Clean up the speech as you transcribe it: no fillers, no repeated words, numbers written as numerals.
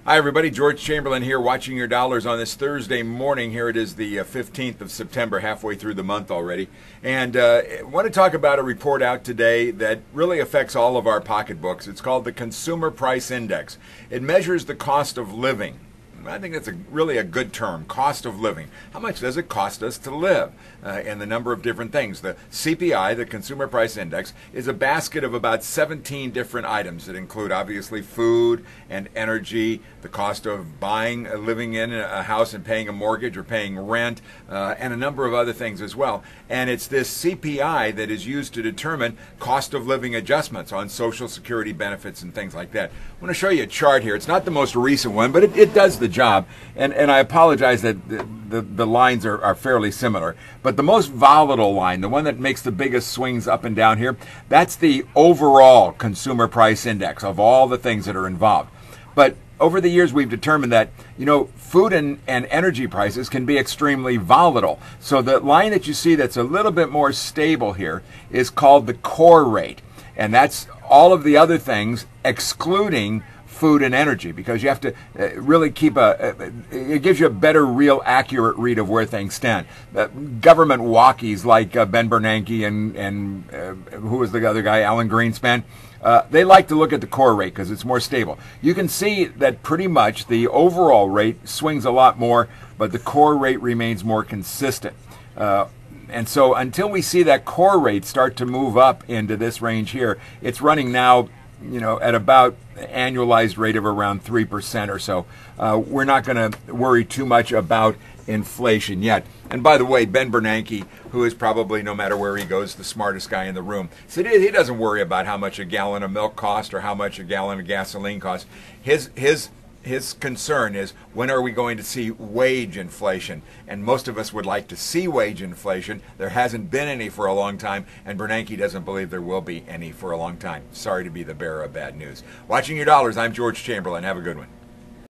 Hi, everybody. George Chamberlain here, watching your dollars on this Thursday morning. Here it is, the 15th of September, halfway through the month already. And I want to talk about a report out today that really affects all of our pocketbooks. It's called the Consumer Price Index. It measures the cost of living. I think that's really a good term, cost of living. How much does it cost us to live? And the number of different things. The CPI, the Consumer Price Index, is a basket of about 17 different items that include obviously food and energy, the cost of buying, living in a house and paying a mortgage or paying rent, and a number of other things as well. And it's this CPI that is used to determine cost of living adjustments on Social Security benefits and things like that. I want to show you a chart here. It's not the most recent one, but it does the job. And I apologize that the lines are fairly similar. But the most volatile line, the one that makes the biggest swings up and down here, that's the overall Consumer Price Index of all the things that are involved. But over the years, we've determined that, food and energy prices can be extremely volatile. So the line that you see that's a little bit more stable here is called the core rate. And that's all of the other things excluding food and energy, because you have to really keep it gives you a better, real accurate read of where things stand. Government walkies like Ben Bernanke and who was the other guy, Alan Greenspan, they like to look at the core rate because it's more stable. You can see that pretty much the overall rate swings a lot more, but the core rate remains more consistent. And so until we see that core rate start to move up into this range here, it's running now at about annualized rate of around 3% or so. We're not going to worry too much about inflation yet. And by the way, Ben Bernanke, who is probably, no matter where he goes, the smartest guy in the room, said he doesn't worry about how much a gallon of milk costs or how much a gallon of gasoline costs. His concern is, when are we going to see wage inflation? And most of us would like to see wage inflation. There hasn't been any for a long time, and Bernanke doesn't believe there will be any for a long time. Sorry to be the bearer of bad news. Watching your dollars, I'm George Chamberlain. Have a good one.